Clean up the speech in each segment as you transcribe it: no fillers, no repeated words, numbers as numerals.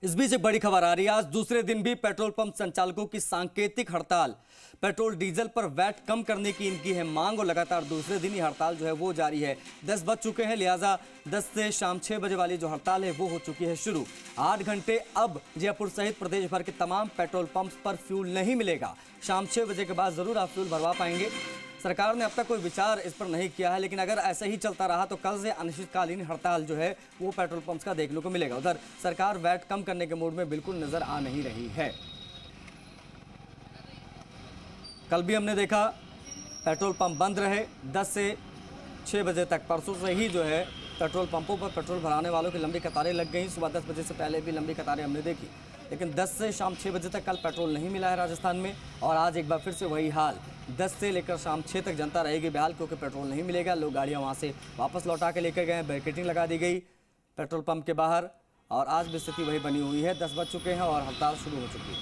इस बीच एक बड़ी खबर आ रही है। आज दूसरे दिन भी पेट्रोल पंप संचालकों की सांकेतिक हड़ताल। पेट्रोल डीजल पर वैट कम करने की इनकी है मांग और लगातार दूसरे दिन ही हड़ताल जो है वो जारी है। 10 बज चुके हैं, लिहाजा 10 से शाम 6 बजे वाली जो हड़ताल है वो हो चुकी है शुरू। 8 घंटे अब जयपुर सहित प्रदेश भर के तमाम पेट्रोल पंप्स पर फ्यूल नहीं मिलेगा। शाम 6 बजे के बाद जरूर आप फ्यूल भरवा पाएंगे। सरकार ने अब तक कोई विचार इस पर नहीं किया है, लेकिन अगर ऐसा ही चलता रहा तो कल से अनिश्चितकालीन हड़ताल जो है वो पेट्रोल पंप्स का देखने को मिलेगा। उधर सरकार वैट कम करने के मूड में बिल्कुल नजर आ नहीं रही है। कल भी हमने देखा पेट्रोल पंप बंद रहे 10 से 6 बजे तक। परसों से ही जो है पेट्रोल पंपों पर पेट्रोल भराने वालों की लंबी कतारें लग गई। सुबह 10 बजे से पहले भी लंबी कतारें हमने देखी, लेकिन 10 से शाम 6 बजे तक कल पेट्रोल नहीं मिला है राजस्थान में। और आज एक बार फिर से वही हाल, 10 से लेकर शाम 6 तक जनता रहेगी बेहाल, क्योंकि पेट्रोल नहीं मिलेगा। लोग गाड़ियां वहां से वापस लौटा के लेकर गए, बैरिकेडिंग लगा दी गई पेट्रोल पंप के बाहर। और आज भी स्थिति वही बनी हुई है। 10 बज चुके हैं और हड़ताल शुरू हो चुकी है।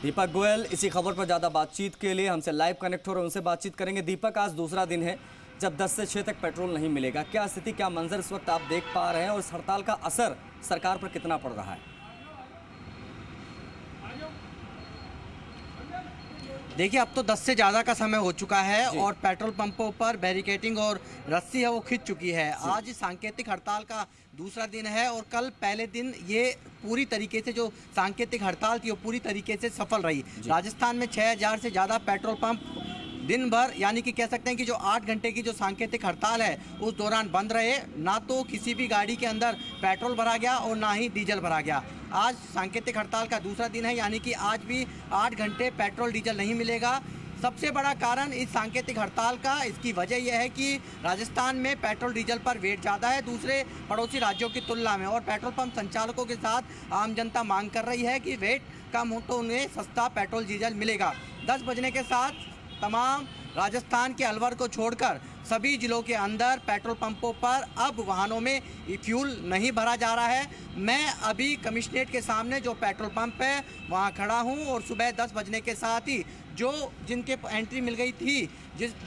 दीपक गोयल इसी खबर पर ज़्यादा बातचीत के लिए हमसे लाइव कनेक्ट हो रहे हैं, उनसे बातचीत करेंगे। दीपक, आज दूसरा दिन है जब 10 से 6 तक पेट्रोल नहीं मिलेगा। क्या स्थिति, क्या मंजर इस वक्त आप देख पा रहे हैं और इस हड़ताल का असर सरकार पर कितना पड़ रहा है? देखिए, अब तो 10 से ज़्यादा का समय हो चुका है और पेट्रोल पंपों पर बैरिकेडिंग और रस्सी है वो खिंच चुकी है। आज सांकेतिक हड़ताल का दूसरा दिन है और कल पहले दिन ये पूरी तरीके से जो सांकेतिक हड़ताल थी वो पूरी तरीके से सफल रही। राजस्थान में 6000 से ज़्यादा पेट्रोल पंप दिन भर, यानी कि कह सकते हैं कि जो 8 घंटे की जो सांकेतिक हड़ताल है उस दौरान बंद रहे। ना तो किसी भी गाड़ी के अंदर पेट्रोल भरा गया और ना ही डीजल भरा गया। आज सांकेतिक हड़ताल का दूसरा दिन है, यानी कि आज भी 8 घंटे पेट्रोल डीजल नहीं मिलेगा। सबसे बड़ा कारण इस सांकेतिक हड़ताल का, इसकी वजह यह है कि राजस्थान में पेट्रोल डीजल पर वेट ज़्यादा है दूसरे पड़ोसी राज्यों की तुलना में, और पेट्रोल पंप संचालकों के साथ आम जनता मांग कर रही है कि वेट कम हो तो उन्हें सस्ता पेट्रोल डीजल मिलेगा। 10 बजने के साथ तमाम राजस्थान के अलवर को छोड़कर सभी जिलों के अंदर पेट्रोल पंपों पर अब वाहनों में फ्यूल नहीं भरा जा रहा है। मैं अभी कमिश्नरेट के सामने जो पेट्रोल पंप है वहां खड़ा हूं और सुबह 10 बजने के साथ ही जिनके एंट्री मिल गई थी,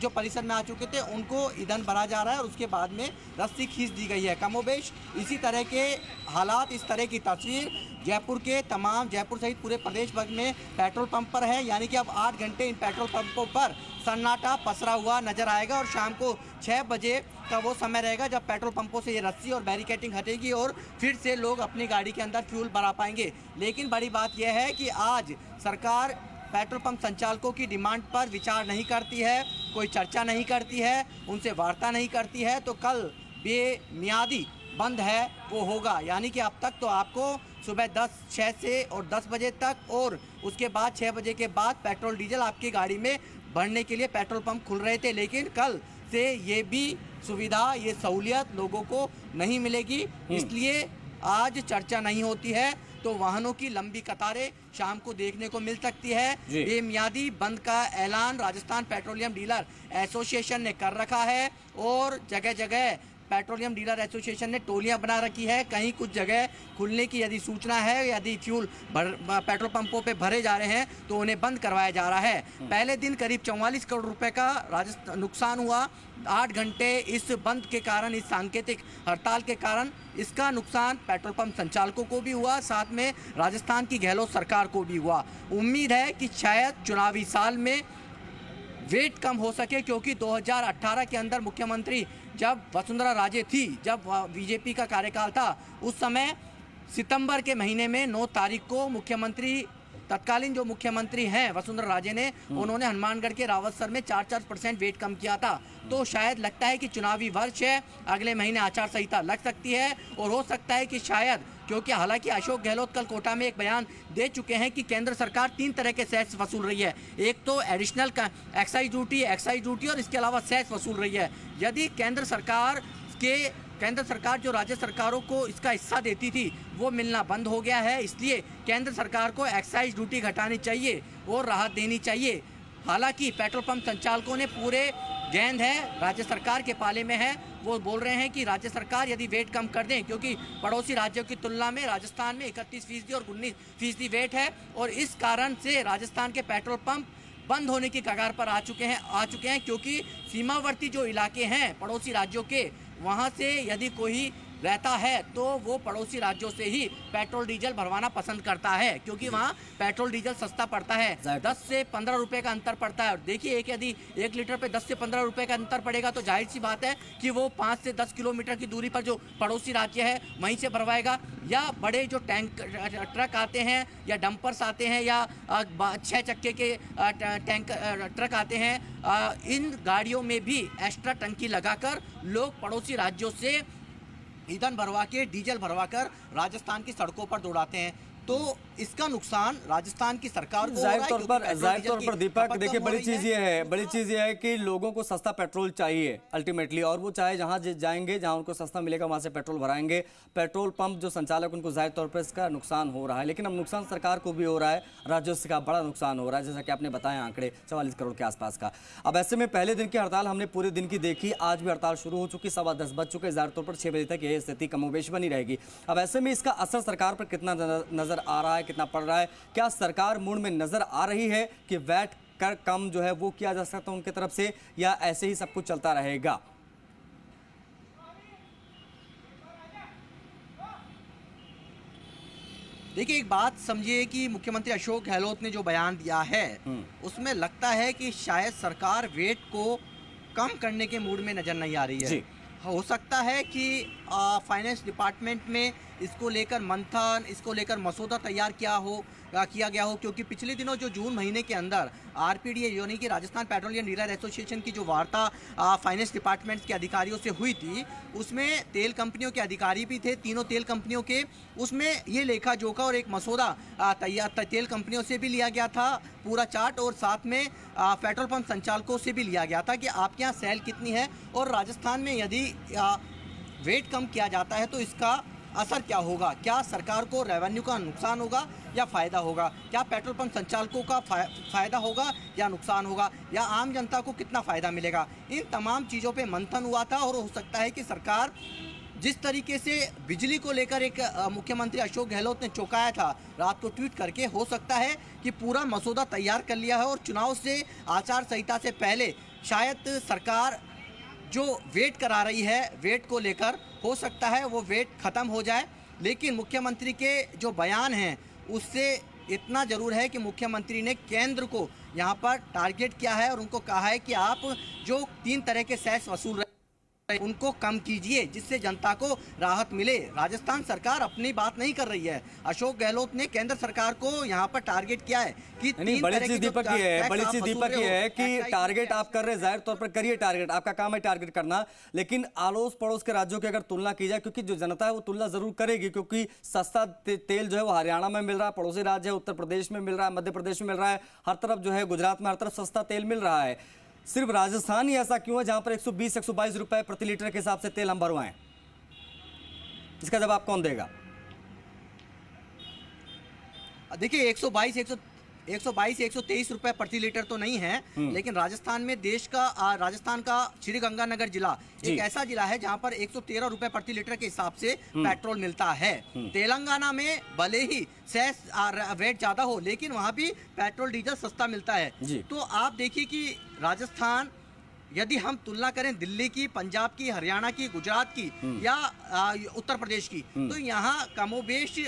जो परिसर में आ चुके थे, उनको ईंधन भरा जा रहा है और उसके बाद में रस्सी खींच दी गई है। कमोबेश इसी तरह के हालात, इस तरह की तस्वीर जयपुर सहित पूरे प्रदेश भर में पेट्रोल पंप पर है। यानी कि अब 8 घंटे इन पेट्रोल पंपों पर सन्नाटा पसरा हुआ नजर आएगा और शाम को 6 बजे का वो समय रहेगा जब पेट्रोल पंपों से ये रस्सी और बैरिकेडिंग हटेगी और फिर से लोग अपनी गाड़ी के अंदर फ्यूल भरा पाएंगे। लेकिन बड़ी बात यह है कि आज सरकार पेट्रोल पंप संचालकों की डिमांड पर विचार नहीं करती है, कोई चर्चा नहीं करती है, उनसे वार्ता नहीं करती है। तो कल बेमियादी बंद है वो होगा। यानी कि अब तक तो आपको सुबह 6 से और 10 बजे तक और उसके बाद 6 बजे के बाद पेट्रोल डीजल आपकी गाड़ी में भरने के लिए पेट्रोल पंप खुल रहे थे, लेकिन कल से ये भी सुविधा, ये सहूलियत लोगों को नहीं मिलेगी। इसलिए आज चर्चा नहीं होती है तो वाहनों की लंबी कतारें शाम को देखने को मिल सकती है। बेमियादी बंद का ऐलान राजस्थान पेट्रोलियम डीलर एसोसिएशन ने कर रखा है और जगह जगह पेट्रोलियम डीलर एसोसिएशन ने टोलियां बना रखी है। कहीं कुछ जगह खुलने की यदि सूचना है, यदि फ्यूल पेट्रोल पंपों पे भरे जा रहे हैं तो उन्हें बंद करवाया जा रहा है। पहले दिन करीब 44 करोड़ रुपए का नुकसान हुआ 8 घंटे इस बंद के कारण, इस सांकेतिक हड़ताल के कारण। इसका नुकसान पेट्रोल पंप संचालकों को भी हुआ, साथ में राजस्थान की गहलोत सरकार को भी हुआ। उम्मीद है कि शायद चुनावी साल में वेट कम हो सके, क्योंकि 2018 के अंदर मुख्यमंत्री जब वसुंधरा राजे थी, जब बीजेपी का कार्यकाल था, उस समय सितंबर के महीने में 9 तारीख को मुख्यमंत्री, तत्कालीन जो मुख्यमंत्री हैं वसुंधरा राजे ने, उन्होंने हनुमानगढ़ के रावतसर में 4% वेट कम किया था। तो शायद लगता है कि चुनावी वर्ष है, अगले महीने आचार संहिता लग सकती है और हो सकता है कि शायद, क्योंकि हालांकि अशोक गहलोत कल कोटा में एक बयान दे चुके हैं कि केंद्र सरकार 3 तरह के सेस वसूल रही है। एक तो एडिशनल एक्साइज ड्यूटी और इसके अलावा सेस वसूल रही है। यदि केंद्र सरकार जो राज्य सरकारों को इसका हिस्सा देती थी वो मिलना बंद हो गया है, इसलिए केंद्र सरकार को एक्साइज ड्यूटी घटानी चाहिए और राहत देनी चाहिए। हालांकि पेट्रोल पंप संचालकों ने पूरे गेंद है राज्य सरकार के पाले में है। वो बोल रहे हैं कि राज्य सरकार यदि वेट कम कर दें, क्योंकि पड़ोसी राज्यों की तुलना में राजस्थान में 31% और 19% वेट है और इस कारण से राजस्थान के पेट्रोल पंप बंद होने की कगार पर आ चुके हैं, क्योंकि सीमावर्ती जो इलाके हैं पड़ोसी राज्यों के, वहाँ से यदि कोई रहता है तो वो पड़ोसी राज्यों से ही पेट्रोल डीजल भरवाना पसंद करता है, क्योंकि वहाँ पेट्रोल डीजल सस्ता पड़ता है। 10 से 15 रुपए का अंतर पड़ता है। और देखिए यदि 1 लीटर पे 10 से 15 रुपए का अंतर पड़ेगा तो जाहिर सी बात है कि वो 5 से 10 किलोमीटर की दूरी पर जो पड़ोसी राज्य है वहीं से भरवाएगा, या बड़े जो ट्रक आते हैं या डंपर्स आते हैं या 6 चक्के के ट्रक आते हैं, इन गाड़ियों में भी एक्स्ट्रा टंकी लगाकर लोग पड़ोसी राज्यों से ईंधन भरवा के, डीजल भरवा कर राजस्थान की सड़कों पर दौड़ाते हैं। तो इसका नुकसान राजस्थान की सरकार को जाहिर तौर पर दीपक, देखिए बड़ी चीज ये है कि लोगों को सस्ता पेट्रोल चाहिए अल्टीमेटली, और वो चाहे जहां जाएंगे, जहां उनको सस्ता मिलेगा वहां से पेट्रोल भराएंगे। पेट्रोल पंप जो संचालक, उनको जाहिर तौर पर इसका नुकसान हो रहा है, लेकिन अब नुकसान सरकार को भी हो रहा है, राजस्व का बड़ा नुकसान हो रहा है, जैसा कि आपने बताया आंकड़े 44 करोड़ के आसपास का। अब ऐसे में पहले दिन की हड़ताल हमने पूरे दिन की देखी, आज भी हड़ताल शुरू हो चुकी, 10:15 बज चुके, जाहिर तौर पर 6 बजे तक यह स्थिति कमोबेश बनी रहेगी। अब ऐसे में इसका असर सरकार पर कितना नजर आ रहा है, कितना पड़ रहा है? क्या सरकार मूड में नजर आ रही है कि वैट कर कम जो है वो किया जा सकता है उनकी तरफ से, या ऐसे ही सब कुछ चलता रहेगा? देखिए, एक बात समझिए कि मुख्यमंत्री अशोक गहलोत ने जो बयान दिया है उसमें लगता है कि शायद सरकार वेट को कम करने के मूड में नजर नहीं आ रही है। हो सकता है कि फाइनेंस डिपार्टमेंट में इसको लेकर मंथन, इसको लेकर मसौदा तैयार किया गया हो, क्योंकि पिछले दिनों जो जून महीने के अंदर आरपीडीए यानी कि राजस्थान पेट्रोलियम डीलर एसोसिएशन की जो वार्ता फाइनेंस डिपार्टमेंट के अधिकारियों से हुई थी, उसमें तेल कंपनियों के अधिकारी भी थे, तीनों तेल कंपनियों के। उसमें ये लेखा जोखा और एक मसौदा तैयार तेल कंपनियों से भी लिया गया था, पूरा चार्ट, और साथ में पेट्रोल पंप संचालकों से भी लिया गया था कि आपके यहाँ सेल कितनी है, और राजस्थान में यदि वेट कम किया जाता है तो इसका असर क्या होगा, क्या सरकार को रेवेन्यू का नुकसान होगा या फ़ायदा होगा, क्या पेट्रोल पंप संचालकों का फ़ायदा होगा या नुकसान होगा, या आम जनता को कितना फ़ायदा मिलेगा। इन तमाम चीज़ों पे मंथन हुआ था, और हो सकता है कि सरकार जिस तरीके से बिजली को लेकर एक मुख्यमंत्री अशोक गहलोत ने चौंकाया था रात को ट्वीट करके, हो सकता है कि पूरा मसौदा तैयार कर लिया है और चुनाव से, आचार संहिता से पहले शायद सरकार जो वेट करा रही है, वेट को लेकर हो सकता है वो वेट ख़त्म हो जाए। लेकिन मुख्यमंत्री के जो बयान हैं उससे इतना ज़रूर है कि मुख्यमंत्री ने केंद्र को यहाँ पर टारगेट किया है और उनको कहा है कि आप जो 3 तरह के सेस वसूल रहे उनको कम कीजिए, जिससे जनता को राहत मिले। राजस्थान सरकार अपनी बात नहीं कर रही है, अशोक गहलोत ने केंद्र सरकार को यहाँ पर टारगेट किया है कि बड़ी चीज दीपक ये है कि टारगेट आप कर रहे हैं, जाहिर तौर पर करिए टारगेट, आपका काम है टारगेट करना, लेकिन आलोस पड़ोस के राज्यों की अगर तुलना की जाए, क्योंकि जो जनता है वो तुलना जरूर करेगी, क्योंकि सस्ता तेल जो है वो हरियाणा में मिल रहा है, पड़ोसी राज्य है उत्तर प्रदेश में मिल रहा है, मध्य प्रदेश में मिल रहा है, हर तरफ जो है गुजरात में हर तरफ सस्ता तेल मिल रहा है। सिर्फ राजस्थान ही ऐसा क्यों है जहां पर 120-122 रुपए प्रति लीटर के हिसाब से तेल हम भरवाएं? इसका जवाब कौन देगा? देखिए, 122-123 रुपए प्रति लीटर तो नहीं है, लेकिन राजस्थान में राजस्थान का श्री गंगानगर जिला एक ऐसा जिला है जहां पर 113 रुपए प्रति लीटर के हिसाब से पेट्रोल मिलता है। तेलंगाना में भले ही सेस वेट ज्यादा हो, लेकिन वहां भी पेट्रोल डीजल सस्ता मिलता है। तो आप देखिए कि राजस्थान, यदि हम तुलना करें दिल्ली की, पंजाब की, हरियाणा की, गुजरात की या उत्तर प्रदेश की, तो यहाँ कमोबेश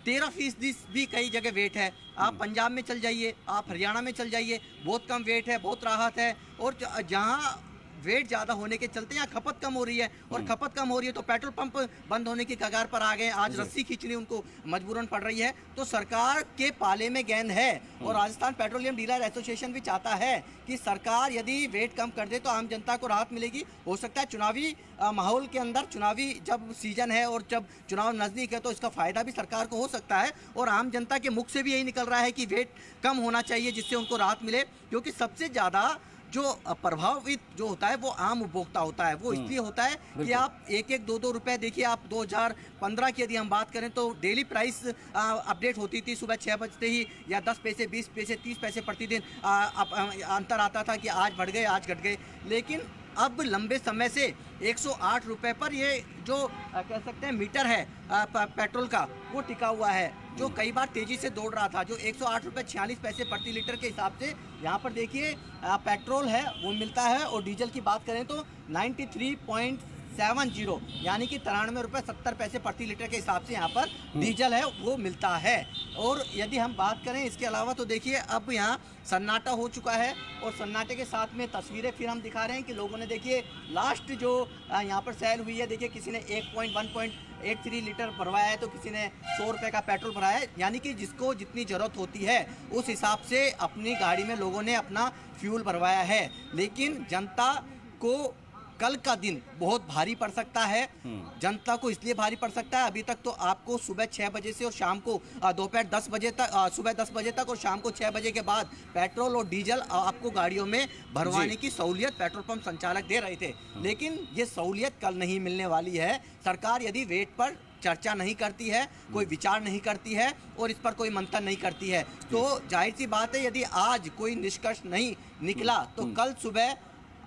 13% भी कई जगह वेट है। आप पंजाब में चल जाइए, आप हरियाणा में चल जाइए, बहुत कम वेट है, बहुत राहत है। और जहाँ वेट ज़्यादा होने के चलते यहाँ खपत कम हो रही है, और खपत कम हो रही है तो पेट्रोल पंप बंद होने की कगार पर आ गए, आज रस्सी खींचनी उनको मजबूरन पड़ रही है। तो सरकार के पाले में गेंद है, और राजस्थान पेट्रोलियम डीलर एसोसिएशन भी चाहता है कि सरकार यदि वेट कम कर दे तो आम जनता को राहत मिलेगी। हो सकता है चुनावी माहौल के अंदर, चुनावी जब सीजन है और जब चुनाव नज़दीक है तो इसका फ़ायदा भी सरकार को हो सकता है, और आम जनता के मुख से भी यही निकल रहा है कि वेट कम होना चाहिए जिससे उनको राहत मिले। क्योंकि सबसे ज़्यादा जो प्रभावित जो होता है वो आम उपभोक्ता होता है। वो इसलिए होता है कि आप 1-1, 2-2 रुपए, देखिए आप 2015 की यदि हम बात करें तो डेली प्राइस अपडेट होती थी सुबह 6 बजते ही, या 10 पैसे, 20 पैसे, 30 पैसे प्रतिदिन अंतर आता था कि आज बढ़ गए, आज घट गए। लेकिन अब लंबे समय से 108 रुपए पर ये जो कह सकते हैं मीटर है पेट्रोल का, वो टिका हुआ है, जो कई बार तेजी से दौड़ रहा था। जो 108 रुपए 46 पैसे प्रति लीटर के हिसाब से यहाँ पर देखिए पेट्रोल है वो मिलता है, और डीजल की बात करें तो 70 यानी कि 93.70 प्रति लीटर के हिसाब से यहाँ पर डीजल है वो मिलता है। और यदि हम बात करें इसके अलावा तो देखिए अब यहाँ सन्नाटा हो चुका है और सन्नाटे के साथ में तस्वीरें फिर हम दिखा रहे हैं कि लोगों ने देखिए लास्ट जो यहाँ पर सेल हुई है, देखिए किसी ने 1.83 लीटर भरवाया है तो किसी ने 100 रुपये का पेट्रोल भराया है। यानी कि जिसको जितनी ज़रूरत होती है उस हिसाब से अपनी गाड़ी में लोगों ने अपना फ्यूल भरवाया है। लेकिन जनता को कल का दिन बहुत भारी पड़ सकता है। जनता को इसलिए भारी पड़ सकता है, अभी तक तो आपको सुबह 6 बजे से और शाम को दोपहर 10 बजे तक, सुबह 10 बजे तक और शाम को 6 बजे के बाद पेट्रोल और डीजल आपको गाड़ियों में भरवाने की सहूलियत पेट्रोल पंप संचालक दे रहे थे। लेकिन ये सहूलियत कल नहीं मिलने वाली है। सरकार यदि रेट पर चर्चा नहीं करती है, कोई विचार नहीं करती है और इस पर कोई मंथन नहीं करती है, तो जाहिर सी बात है यदि आज कोई निष्कर्ष नहीं निकला तो कल सुबह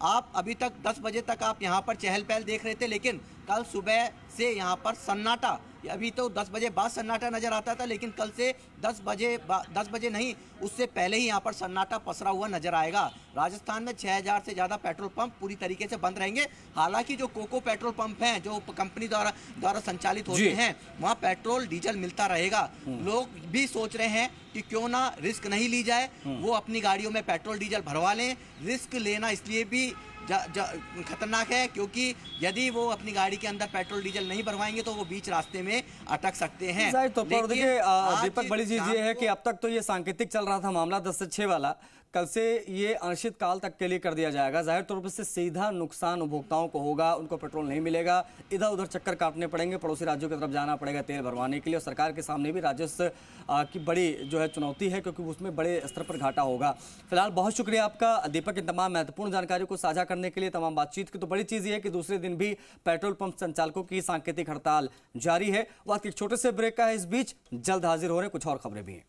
आप अभी तक 10 बजे तक आप यहाँ पर चहल पहल देख रहे थे, लेकिन कल सुबह से यहाँ पर सन्नाटा, अभी तो 10 बजे बाद सन्नाटा नजर आता था, लेकिन कल से 10 बजे नहीं उससे पहले ही यहाँ पर सन्नाटा पसरा हुआ नजर आएगा। राजस्थान में 6000 से ज़्यादा पेट्रोल पंप पूरी तरीके से बंद रहेंगे। हालांकि जो कोको पेट्रोल पंप हैं जो कंपनी द्वारा संचालित होते हैं वहाँ पेट्रोल डीजल मिलता रहेगा। लोग भी सोच रहे हैं कि क्यों ना रिस्क नहीं ली जाए, वो अपनी गाड़ियों में पेट्रोल डीजल भरवा लें। रिस्क लेना इसलिए भी खतरनाक है क्योंकि यदि वो अपनी गाड़ी के अंदर पेट्रोल डीजल नहीं भरवाएंगे तो वो बीच रास्ते में अटक सकते हैं। तो देखिए दीपक, बड़ी चीज ये है कि अब तक तो ये सांकेतिक चल रहा था मामला 10 से 6 वाला, कल से ये अनिश्चित काल तक के लिए कर दिया जाएगा। जाहिर तौर पर से सीधा नुकसान उपभोक्ताओं को होगा, उनको पेट्रोल नहीं मिलेगा, इधर उधर चक्कर काटने पड़ेंगे, पड़ोसी राज्यों की तरफ जाना पड़ेगा तेल भरवाने के लिए। और सरकार के सामने भी राजस्व की बड़ी जो है चुनौती है क्योंकि उसमें बड़े स्तर पर घाटा होगा। फिलहाल बहुत शुक्रिया आपका दीपक, इन तमाम महत्वपूर्ण जानकारी को साझा करने के लिए, तमाम बातचीत की। तो बड़ी चीज़ ये है कि दूसरे दिन भी पेट्रोल पंप संचालकों की सांकेतिक हड़ताल जारी है। वक्त एक छोटे से ब्रेक का है, इस बीच जल्द हाजिर हो रहे हैं कुछ और खबरें भी हैं।